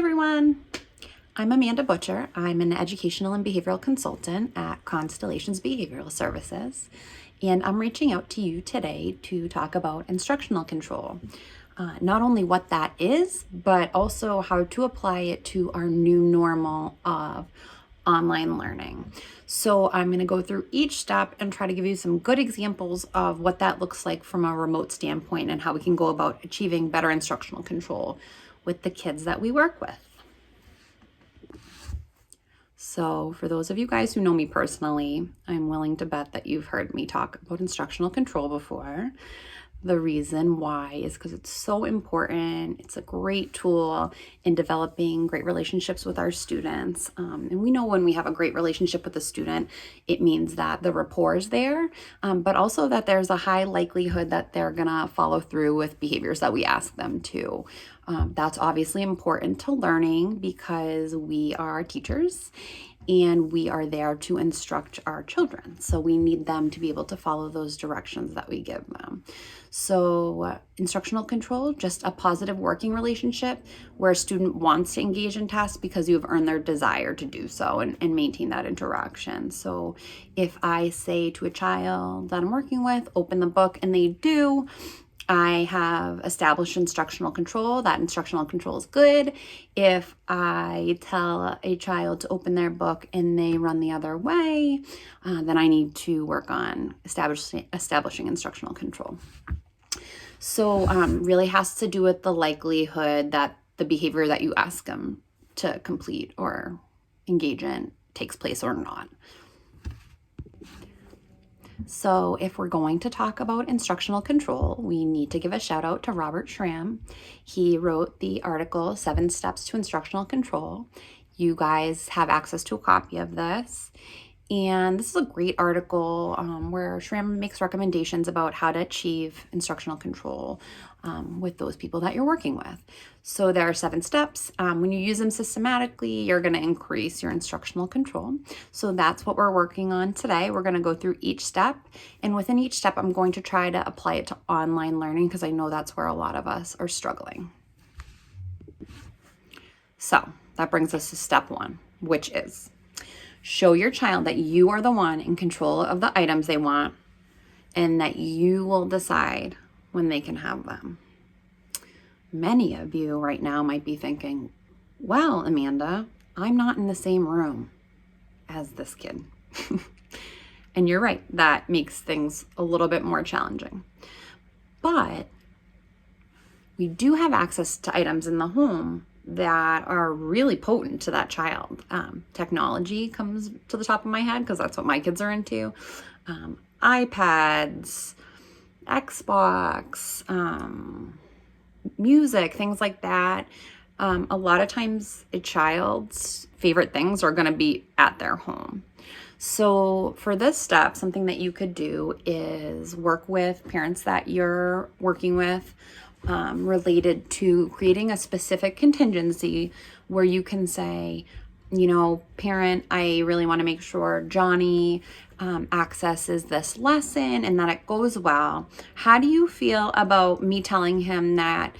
everyone. I'm Amanda Butcher. I'm an educational and behavioral consultant at Constellations Behavioral Services, and I'm reaching out to you today to talk about instructional control. Not only what that is, but also how to apply it to our new normal of online learning. So I'm going to go through each step and try to give you some good examples of what that looks like from a remote standpoint and how we can go about achieving better instructional control with the kids that we work with. So for those of you guys who know me personally, I'm willing to bet that you've heard me talk about instructional control before. The reason why is because it's so important. It's a great tool in developing great relationships with our students. And we know when we have a great relationship with a student, it means that the rapport is there, but also that there's a high likelihood that they're gonna follow through with behaviors that we ask them to. That's obviously important to learning because we are teachers and we are there to instruct our children. So we need them to be able to follow those directions that we give them. So instructional control, just a positive working relationship where a student wants to engage in tasks because you've earned their desire to do so and maintain that interaction. So if I say to a child that I'm working with, open the book, and they do, I have established instructional control. That instructional control is good. If I tell a child to open their book and they run the other way, then I need to work on establishing instructional control. So really has to do with the likelihood that the behavior that you ask them to complete or engage in takes place or not. So if we're going to talk about instructional control, we need to give a shout out to Robert Schramm. He wrote the article, 7 Steps to Instructional Control. You guys have access to a copy of this. And this is a great article where Schramm makes recommendations about how to achieve instructional control with those people that you're working with. So there are 7 steps. When you use them systematically, you're going to increase your instructional control. So that's what we're working on today. We're going to go through each step. And within each step, I'm going to try to apply it to online learning because I know that's where a lot of us are struggling. So that brings us to step 1, which is show your child that you are the one in control of the items they want and that you will decide when they can have them. Many of you right now might be thinking, well, Amanda, I'm not in the same room as this kid. And you're right, that makes things a little bit more challenging. But we do have access to items in the home that are really potent to that child. Technology comes to the top of my head because that's what my kids are into. iPads, Xbox, music, things like that. A lot of times a child's favorite things are going to be at their home. So for this step, something that you could do is work with parents that you're working with related to creating a specific contingency where you can say, you know, parent, I really want to make sure Johnny accesses this lesson and that it goes well. How do you feel about me telling him that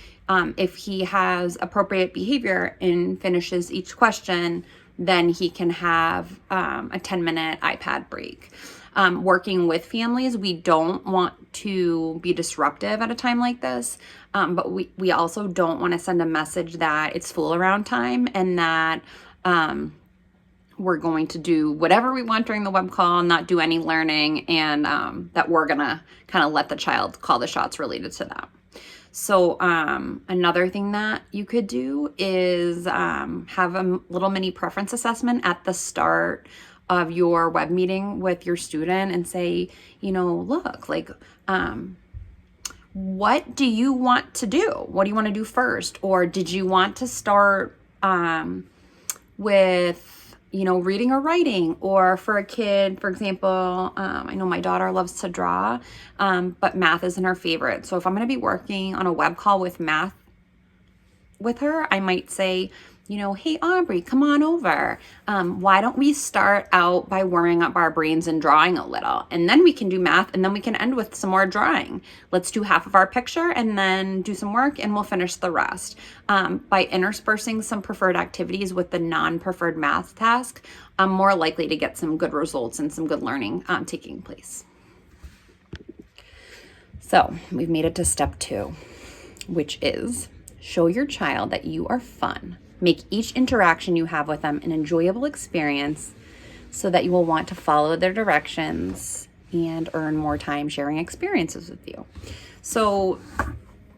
if he has appropriate behavior and finishes each question, then he can have a 10-minute iPad break? Working with families, we don't want to be disruptive at a time like this, but we also don't want to send a message that it's fool around time and that we're going to do whatever we want during the web call and not do any learning, and that we're gonna kind of let the child call the shots related to that. So another thing that you could do is have a little mini preference assessment at the start of your web meeting with your student and say, you know, look, like, what do you want to do? What do you want to do first? Or did you want to start with, you know, reading or writing? Or for a kid, for example, I know my daughter loves to draw, but math isn't her favorite. So if I'm going to be working on a web call with math with her, I might say, Hey, Aubrey, come on over. Why don't we start out by warming up our brains and drawing a little, and then we can do math, and then we can end with some more drawing. Let's do half of our picture and then do some work, and we'll finish the rest. By interspersing some preferred activities with the non-preferred math task, I'm more likely to get some good results and some good learning taking place. So we've made it to step 2, which is show your child that you are fun. Make each interaction you have with them an enjoyable experience so that you will want to follow their directions and earn more time sharing experiences with you. So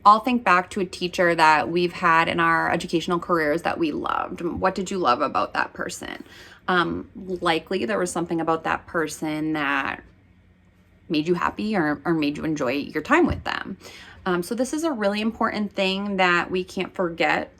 I'll think back to a teacher that we've had in our educational careers that we loved. What did you love about that person? Likely there was something about that person that made you happy or made you enjoy your time with them. So this is a really important thing that we can't forget.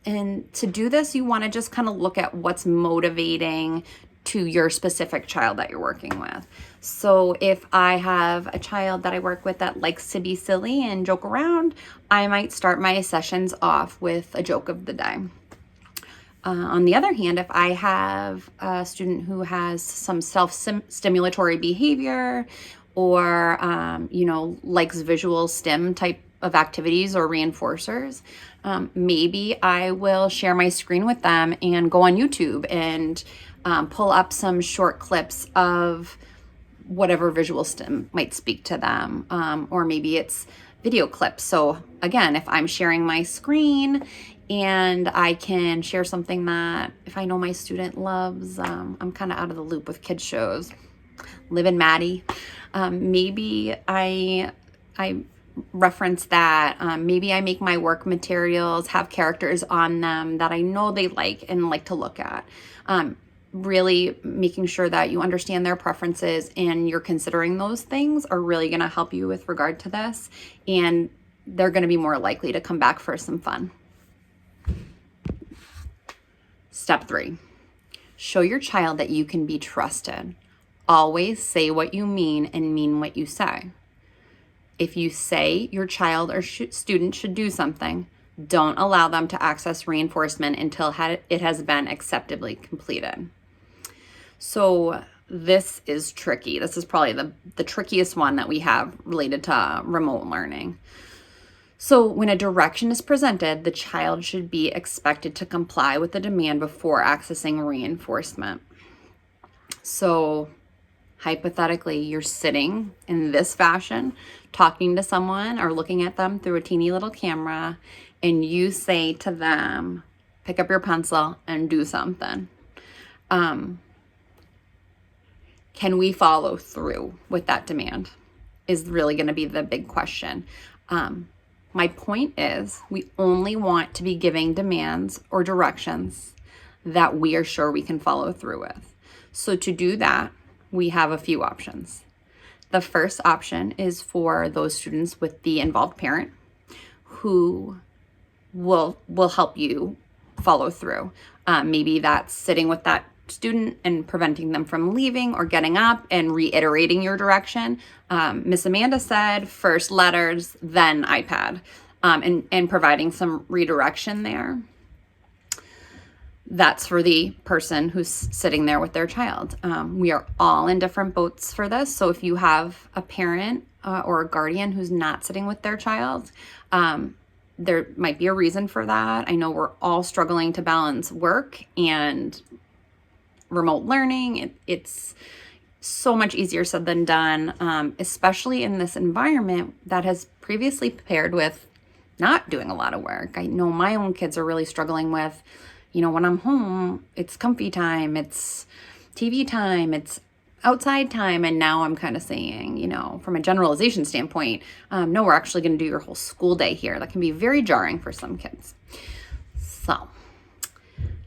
And to do this, you want to just kind of look at what's motivating to your specific child that you're working with. So if I have a child that I work with that likes to be silly and joke around, I might start my sessions off with a joke of the day. On the other hand, if I have a student who has some self-stimulatory behavior or, likes visual STEM type of activities or reinforcers, maybe I will share my screen with them and go on YouTube and pull up some short clips of whatever visual STEM might speak to them, or maybe it's video clips. So again, if I'm sharing my screen and I can share something that if I know my student loves, I'm kind of out of the loop with kids shows, Liv and Maddie. Maybe I reference that. Maybe I make my work materials have characters on them that I know they like and like to look at. Really making sure that you understand their preferences and you're considering those things are really going to help you with regard to this, and they're going to be more likely to come back for some fun. Step 3, show your child that you can be trusted. Always say what you mean and mean what you say. If you say your child or student should do something, don't allow them to access reinforcement until it has been acceptably completed. So this is tricky. This is probably the trickiest one that we have related to remote learning. So when a direction is presented, the child should be expected to comply with the demand before accessing reinforcement. So hypothetically, you're sitting in this fashion, talking to someone or looking at them through a teeny little camera, and you say to them, pick up your pencil and do something. Can we follow through with that demand is really going to be the big question. My point is we only want to be giving demands or directions that we are sure we can follow through with. So to do that, we have a few options. The first option is for those students with the involved parent who will help you follow through. Maybe that's sitting with that student and preventing them from leaving or getting up and reiterating your direction. Miss Amanda said first letters, then iPad, and providing some redirection there. That's for the person who's sitting there with their child. We are all in different boats for this. So if you have a parent or a guardian who's not sitting with their child, there might be a reason for that. I know we're all struggling to balance work and remote learning. It's so much easier said than done, especially in this environment that has previously paired with not doing a lot of work. I know my own kids are really struggling with, when I'm home, it's comfy time, it's TV time, it's outside time. And now I'm kind of saying, from a generalization standpoint, no, we're actually going to do your whole school day here. That can be very jarring for some kids. So,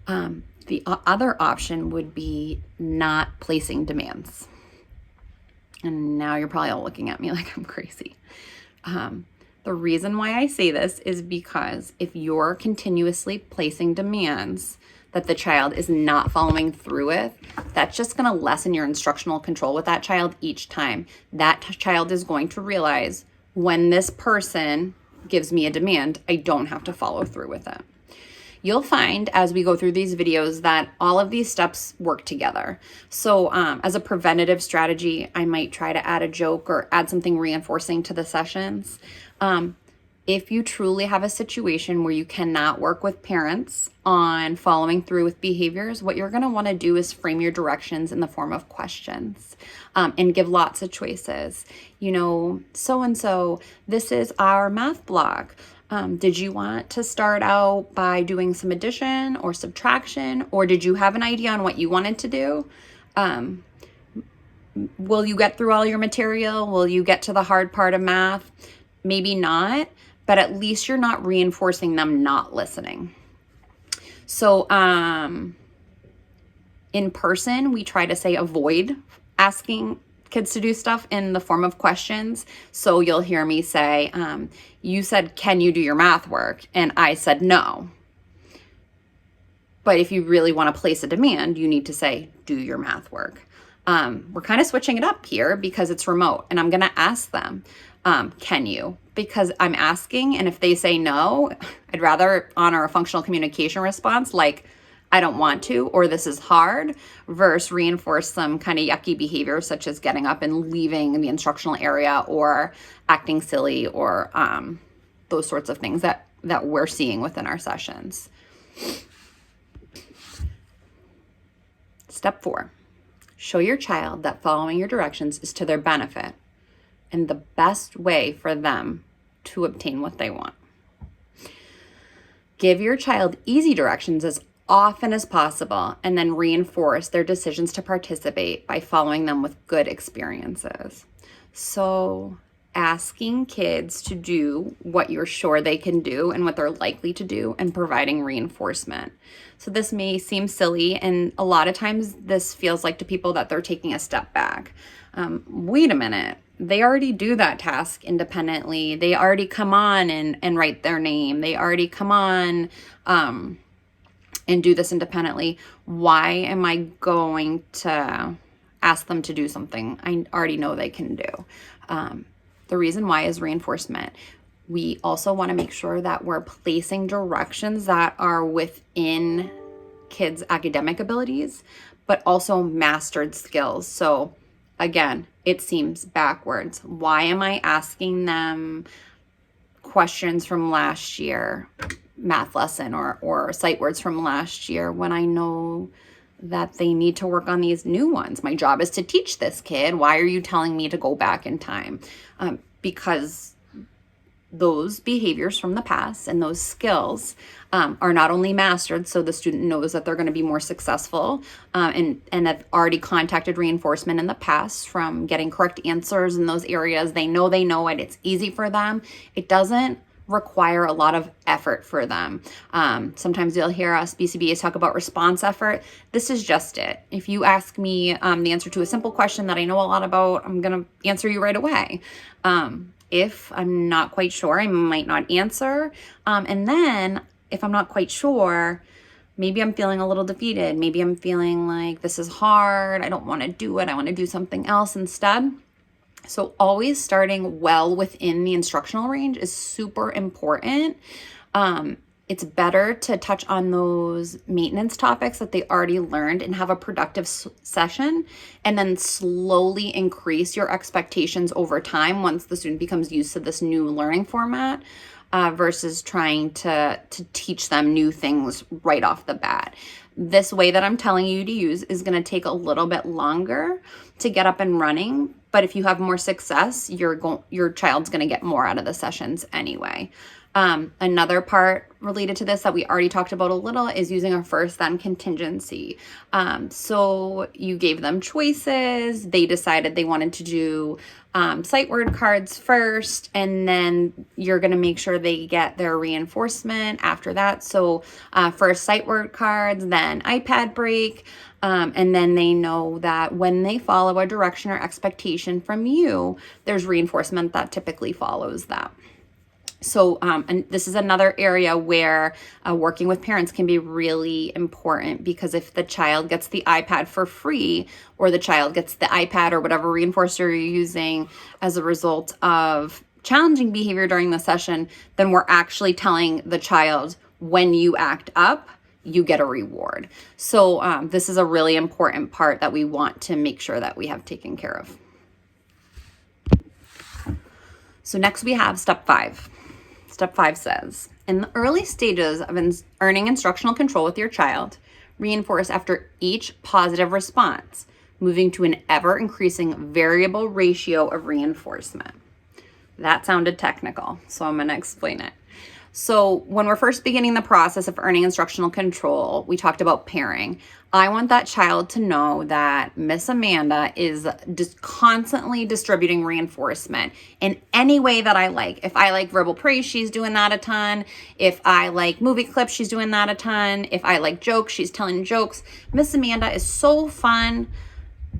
the other option would be not placing demands. And now you're probably all looking at me like I'm crazy. The reason why I say this is because if you're continuously placing demands that the child is not following through with, that's just going to lessen your instructional control with that child each time. That child is going to realize when this person gives me a demand, I don't have to follow through with it. You'll find as we go through these videos that all of these steps work together. So as a preventative strategy, I might try to add a joke or add something reinforcing to the sessions. If you truly have a situation where you cannot work with parents on following through with behaviors, what you're going to want to do is frame your directions in the form of questions, and give lots of choices. You know, so-and-so, this is our math block. Did you want to start out by doing some addition or subtraction, or did you have an idea on what you wanted to do? Will you get through all your material? Will you get to the hard part of math? Maybe not, but at least you're not reinforcing them not listening. So in person, we try to say avoid asking kids to do stuff in the form of questions. So you'll hear me say, you said, can you do your math work? And I said, no. But if you really want to place a demand, you need to say, do your math work. We're kind of switching it up here because it's remote, and I'm going to ask them, can you? Because I'm asking, and if they say no, I'd rather honor a functional communication response like, I don't want to, or this is hard, versus reinforce some kind of yucky behavior such as getting up and leaving the instructional area or acting silly, or those sorts of things that we're seeing within our sessions. Step 4, show your child that following your directions is to their benefit and the best way for them to obtain what they want. Give your child easy directions as often as possible, and then reinforce their decisions to participate by following them with good experiences. So asking kids to do what you're sure they can do and what they're likely to do, and providing reinforcement. So this may seem silly, and a lot of times this feels like to people that they're taking a step back. Wait a minute. They already do that task independently. They already come on and write their name. They already come on and do this independently. Why am I going to ask them to do something I already know they can do? The reason why is reinforcement. We also want to make sure that we're placing directions that are within kids' academic abilities, but also mastered skills. So again, it seems backwards. Why am I asking them questions from last year, math lesson, or sight words from last year, when I know that they need to work on these new ones? My job is to teach this kid. Why are you telling me to go back in time? Because those behaviors from the past and those skills are not only mastered, so the student knows that they're going to be more successful, and have already contacted reinforcement in the past from getting correct answers in those areas. They know it. It's easy for them. It doesn't require a lot of effort for them. Sometimes you'll hear us BCBAs talk about response effort. This is just it. If you ask me the answer to a simple question that I know a lot about, I'm going to answer you right away. If I'm not quite sure, I might not answer. And then if I'm not quite sure, maybe I'm feeling a little defeated. Maybe I'm feeling like this is hard. I don't want to do it. I want to do something else instead. So always starting well within the instructional range is super important. It's better to touch on those maintenance topics that they already learned and have a productive session, and then slowly increase your expectations over time once the student becomes used to this new learning format, versus trying to teach them new things right off the bat. This way that I'm telling you to use is going to take a little bit longer to get up and running, but if you have more success, your child's going to get more out of the sessions anyway. Another part related to this that we already talked about a little is using a first then contingency. So you gave them choices. They decided they wanted to do sight word cards first, and then you're going to make sure they get their reinforcement after that. So first sight word cards, then iPad break. And then they know that when they follow a direction or expectation from you, there's reinforcement that typically follows that. So, and this is another area where working with parents can be really important, because if the child gets the iPad for free, or the child gets the iPad or whatever reinforcer you're using as a result of challenging behavior during the session, then we're actually telling the child, when you act up, you get a reward. So this is a really important part that we want to make sure that we have taken care of. So next we have step 5. Step 5 says, in the early stages of earning instructional control with your child, reinforce after each positive response, moving to an ever-increasing variable ratio of reinforcement. That sounded technical, so I'm going to explain it. So when we're first beginning the process of earning instructional control, we talked about pairing. I want that child to know that Miss Amanda is just constantly distributing reinforcement in any way that I like. If I like verbal praise, she's doing that a ton. If I like movie clips, she's doing that a ton. If I like jokes, she's telling jokes. Miss Amanda is so fun.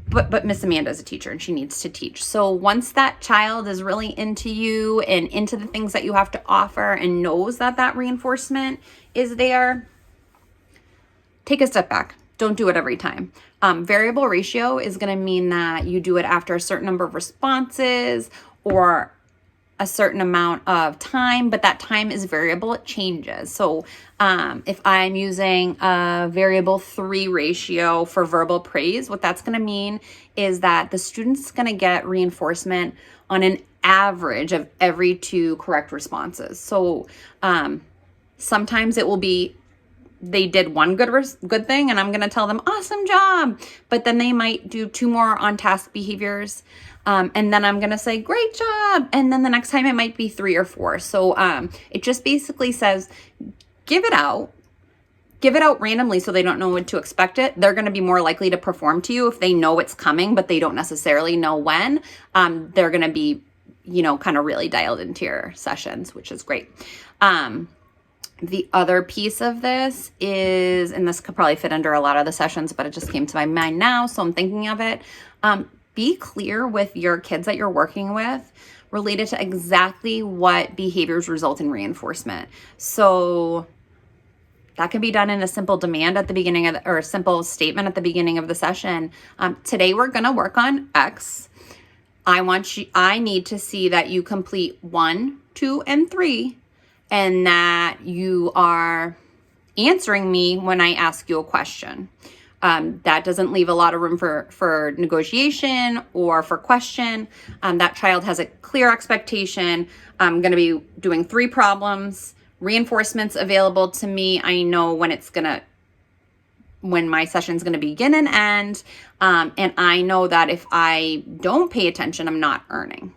But Miss Amanda is a teacher and she needs to teach. So once that child is really into you and into the things that you have to offer and knows that that reinforcement is there, take a step back. Don't do it every time. Variable ratio is going to mean that you do it after a certain number of responses or a certain amount of time, but that time is variable. It changes. So if I'm using a variable 3 ratio for verbal praise, what that's going to mean is that the student's going to get reinforcement on an average of every 2 correct responses. So sometimes it will be they did one good thing and I'm going to tell them, awesome job. But then they might do 2 more on-task behaviors. And then I'm going to say, great job. And then the next time it might be 3 or 4. So it just basically says, give it out randomly so they don't know when to expect it. They're going to be more likely to perform to you if they know it's coming, but they don't necessarily know when. They're going to be, kind of really dialed into your sessions, which is great. The other piece of this is, and this could probably fit under a lot of the sessions, but it just came to my mind now, so I'm thinking of it. Be clear with your kids that you're working with related to exactly what behaviors result in reinforcement. So that can be done in a simple demand at the beginning of or a simple statement at the beginning of the session. Today we're going to work on X. I need to see that you complete 1, 2, and 3, and that you are answering me when I ask you a question. That doesn't leave a lot of room for negotiation or for question. That child has a clear expectation. I'm going to be doing 3 problems, reinforcements available to me. I know when my session's going to begin and end. And I know that if I don't pay attention, I'm not earning.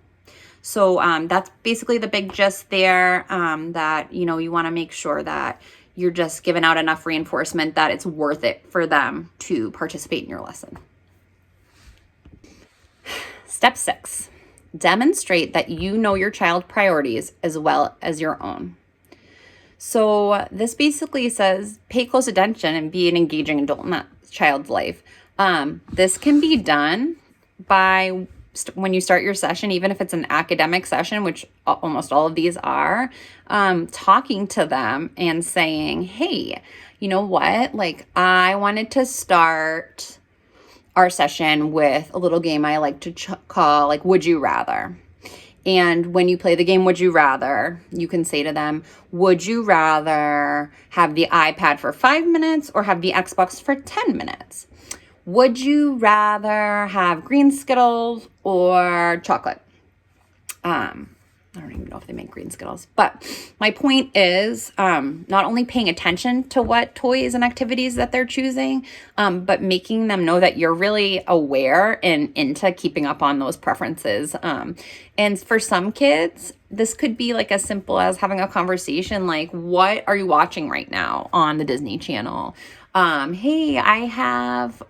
So that's basically the big gist there, that, you want to make sure that you're just giving out enough reinforcement that it's worth it for them to participate in your lesson. Step 6, demonstrate that you know your child's priorities as well as your own. So this basically says pay close attention and be an engaging adult in that child's life. This can be done by when you start your session, even if it's an academic session, which almost all of these are, talking to them and saying, hey, you know what? Like, I wanted to start our session with a little game I like to call, like, Would You Rather? And when you play the game, Would You Rather, you can say to them, would you rather have the iPad for 5 minutes or have the Xbox for 10 minutes? Would you rather have green Skittles or chocolate? I don't even know if they make green Skittles. But my point is not only paying attention to what toys and activities that they're choosing, but making them know that you're really aware and into keeping up on those preferences. And for some kids, this could be like as simple as having a conversation like, what are you watching right now on the Disney Channel? Hey, I have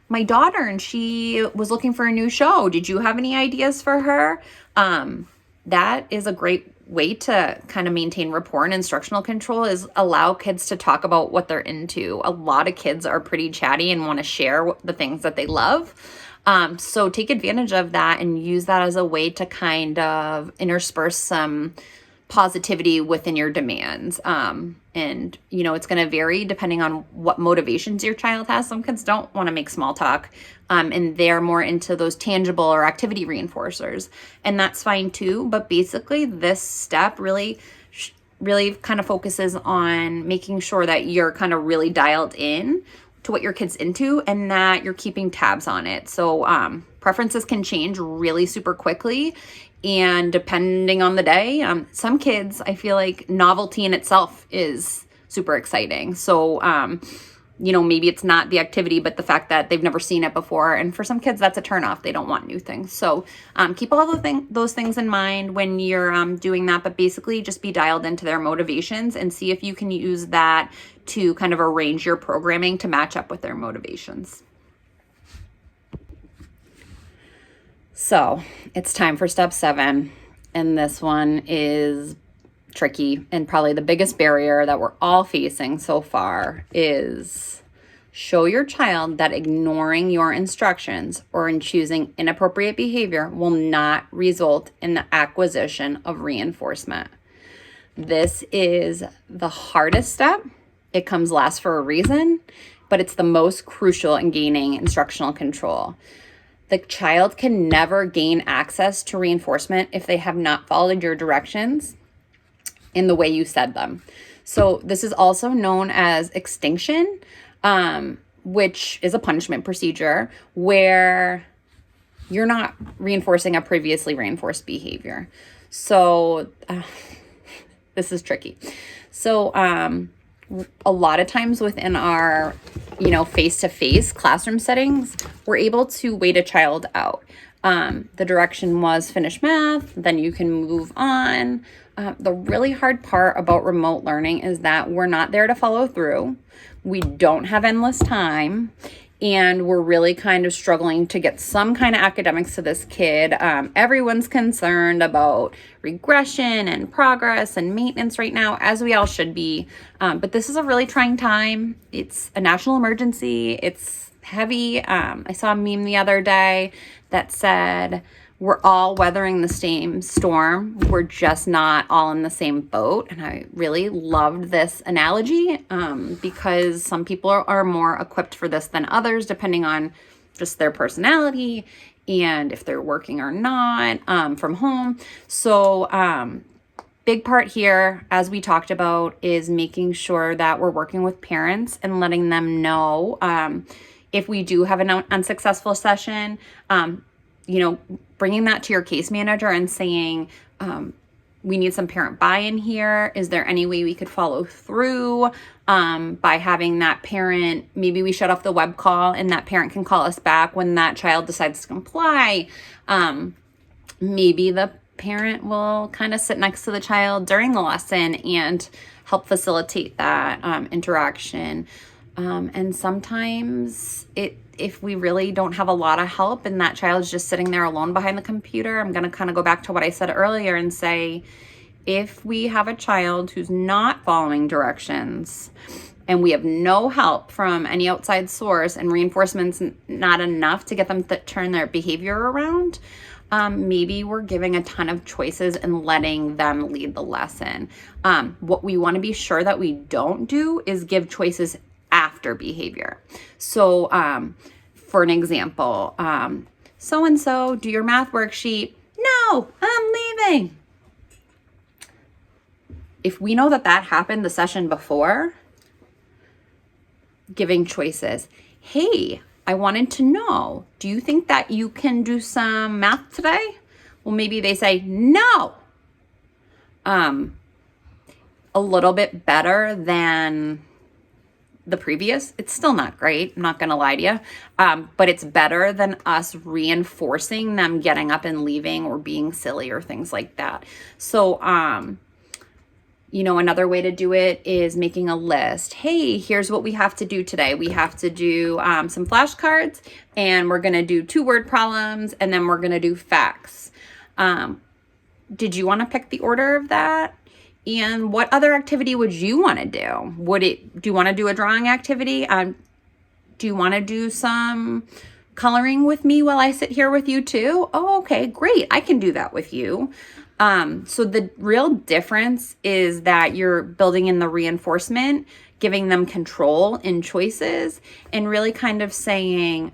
my daughter and she was looking for a new show. Did you have any ideas for her? That is a great way to kind of maintain rapport and instructional control, is allow kids to talk about what they're into. A lot of kids are pretty chatty and want to share the things that they love. So take advantage of that and use that as a way to kind of intersperse some positivity within your demands. And, it's going to vary depending on what motivations your child has. Some kids don't want to make small talk, and they're more into those tangible or activity reinforcers. And that's fine too. But basically, this step really really kind of focuses on making sure that you're kind of really dialed in to what your kid's into and that you're keeping tabs on it. So preferences can change really super quickly. And depending on the day, some kids, I feel like novelty in itself is super exciting. So, maybe it's not the activity, but the fact that they've never seen it before. And for some kids, that's a turnoff. They don't want new things. So keep all those things in mind when you're doing that. But basically, just be dialed into their motivations and see if you can use that to kind of arrange your programming to match up with their motivations. So it's time for step 7. And this one is tricky, and probably the biggest barrier that we're all facing so far is show your child that ignoring your instructions or in choosing inappropriate behavior will not result in the acquisition of reinforcement. This is the hardest step. It comes last for a reason, but it's the most crucial in gaining instructional control. The child can never gain access to reinforcement if they have not followed your directions in the way you said them. So this is also known as extinction, which is a punishment procedure where you're not reinforcing a previously reinforced behavior. So this is tricky. So a lot of times within our, face-to-face classroom settings, we're able to wait a child out. The direction was finish math, then you can move on. The really hard part about remote learning is that we're not there to follow through. We don't have endless time, and we're really kind of struggling to get some kind of academics to this kid. Everyone's concerned about regression and progress and maintenance right now, as we all should be. But this is a really trying time. It's a national emergency. It's heavy. I saw a meme the other day that said, we're all weathering the same storm. We're just not all in the same boat. And I really loved this analogy because some people are more equipped for this than others, depending on just their personality and if they're working or not from home. So big part here, as we talked about, is making sure that we're working with parents and letting them know if we do have an unsuccessful session, bringing that to your case manager and saying, we need some parent buy-in here. Is there any way we could follow through by having that parent, maybe we shut off the web call and that parent can call us back when that child decides to comply. Maybe the parent will kind of sit next to the child during the lesson and help facilitate that interaction. And sometimes if we really don't have a lot of help and that child's just sitting there alone behind the computer, I'm going to kind of go back to what I said earlier and say, if we have a child who's not following directions and we have no help from any outside source and reinforcement's not enough to get them to turn their behavior around, maybe we're giving a ton of choices and letting them lead the lesson. What we want to be sure that we don't do is give choices after behavior. So for an example, so-and-so, do your math worksheet. No, I'm leaving. If we know that happened the session before, giving choices. Hey, I wanted to know, do you think that you can do some math today? Well, maybe they say no. A little bit better than the previous. It's still not great. I'm not going to lie to you. But it's better than us reinforcing them getting up and leaving or being silly or things like that. So, another way to do it is making a list. Hey, here's what we have to do today. We have to do some flashcards, and we're going to do 2-word problems, and then we're going to do facts. Did you want to pick the order of that? And what other activity would you want to do? Do you want to do a drawing activity? Do you want to do some coloring with me while I sit here with you too? Oh, okay, great. I can do that with you. So the real difference is that you're building in the reinforcement, giving them control in choices, and really kind of saying,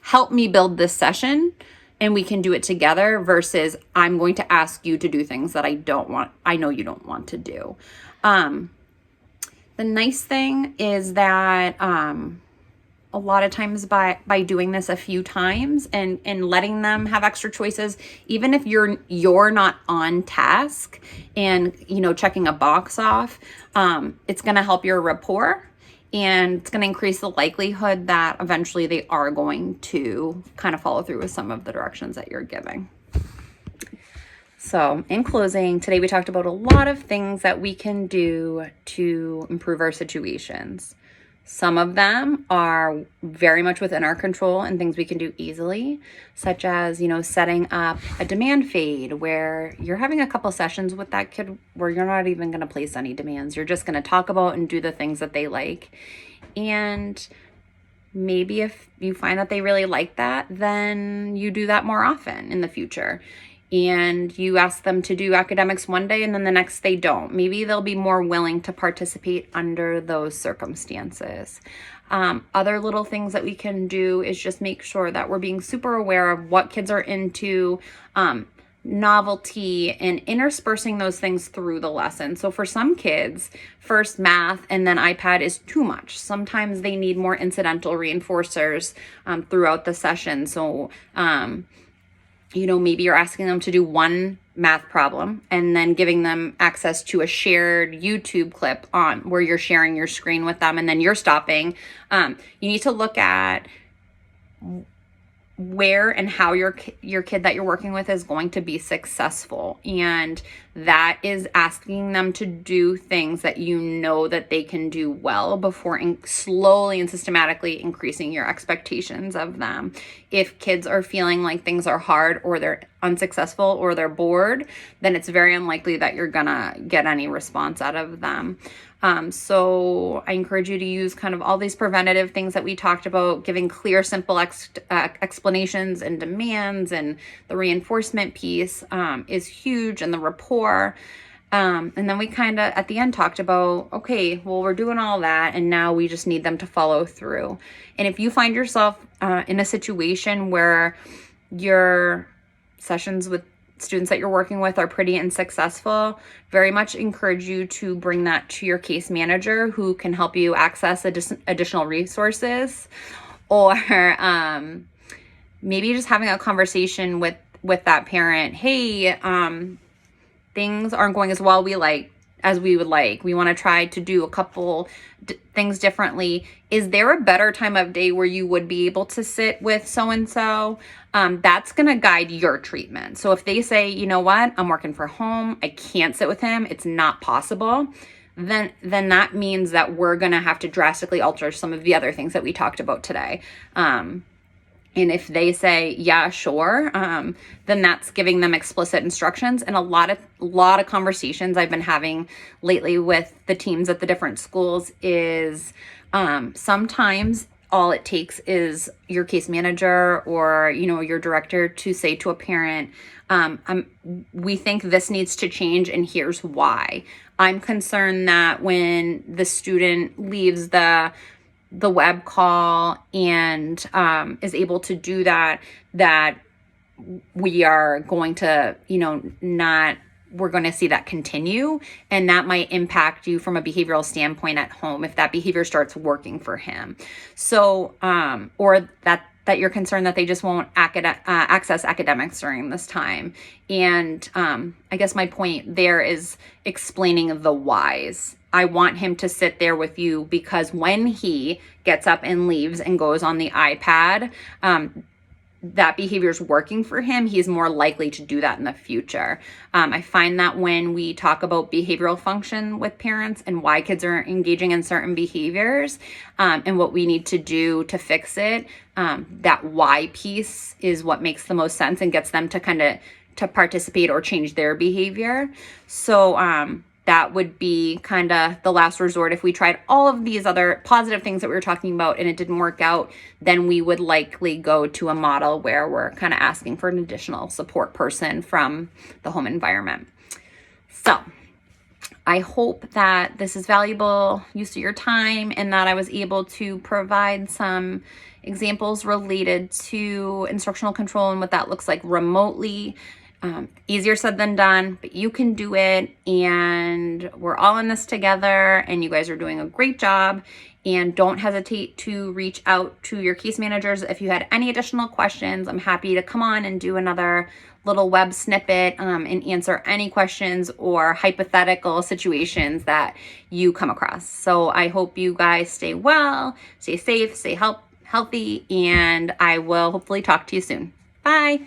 help me build this session. and we can do it together versus I'm going to ask you to do things that I know you don't want to do. The nice thing is that a lot of times by doing this a few times and letting them have extra choices, even if you're not on task and, you know, checking a box off, it's going to help your rapport, and it's going to increase the likelihood that eventually they are going to kind of follow through with some of the directions that you're giving. So in closing, today we talked about a lot of things that we can do to improve our situations. Some of them are very much within our control and things we can do easily, such as, you know, setting up a demand fade where you're having a couple sessions with that kid where you're not even going to place any demands. You're just going to talk about and do the things that they like. And maybe if you find that they really like that, then you do that more often in the future. And you ask them to do academics one day and then the next they don't. Maybe they'll be more willing to participate under those circumstances. Other little things that we can do is just make sure that we're being super aware of what kids are into, novelty, and interspersing those things through the lesson. So for some kids, first math and then iPad is too much. Sometimes they need more incidental reinforcers throughout the session. So, you know, maybe you're asking them to do one math problem and then giving them access to a shared YouTube clip on where you're sharing your screen with them and then you're stopping. You need to look at where and how your kid that you're working with is going to be successful, and that is asking them to do things that you know that they can do well before slowly and systematically increasing your expectations of them. If kids are feeling like things are hard or they're unsuccessful or they're bored, then it's very unlikely that you're gonna get any response out of them. So I encourage you to use kind of all these preventative things that we talked about, giving clear, simple explanations and demands, and the reinforcement piece is huge, and the rapport. And then we kind of at the end talked about, okay, well, we're doing all that and now we just need them to follow through. And if you find yourself in a situation where your sessions with students that you're working with are pretty unsuccessful, very much encourage you to bring that to your case manager, who can help you access additional resources, or maybe just having a conversation with that parent. Hey, things aren't going as well as we would like. We want to try to do a couple things differently. Is there a better time of day where you would be able to sit with so-and-so? That's going to guide your treatment. So if they say, you know what, I'm working from home, I can't sit with him, it's not possible, then that means that we're going to have to drastically alter some of the other things that we talked about today. And if they say, yeah, sure, then that's giving them explicit instructions. And a lot of conversations I've been having lately with the teams at the different schools is sometimes all it takes is your case manager or, you know, your director to say to a parent, we think this needs to change and here's why. I'm concerned that when the student leaves the web call and is able to do that we are going to, you know, we're going to see that continue, and that might impact you from a behavioral standpoint at home if that behavior starts working for him. So, or that you're concerned that they just won't access academics during this time. And I guess my point there is explaining the whys. I want him to sit there with you because when he gets up and leaves and goes on the iPad, that behavior is working for him. He's more likely to do that in the future. I find that when we talk about behavioral function with parents and why kids are engaging in certain behaviors and what we need to do to fix it, that why piece is what makes the most sense and gets them to participate or change their behavior. So that would be kind of the last resort. If we tried all of these other positive things that we were talking about and it didn't work out, then we would likely go to a model where we're kind of asking for an additional support person from the home environment. So I hope that this is valuable use of your time and that I was able to provide some examples related to instructional control and what that looks like remotely. Easier said than done, but you can do it, and we're all in this together, and you guys are doing a great job. And don't hesitate to reach out to your case managers if you had any additional questions. I'm happy to come on and do another little web snippet and answer any questions or hypothetical situations that you come across. So I hope you guys stay well, stay safe, stay healthy, and I will hopefully talk to you soon. Bye.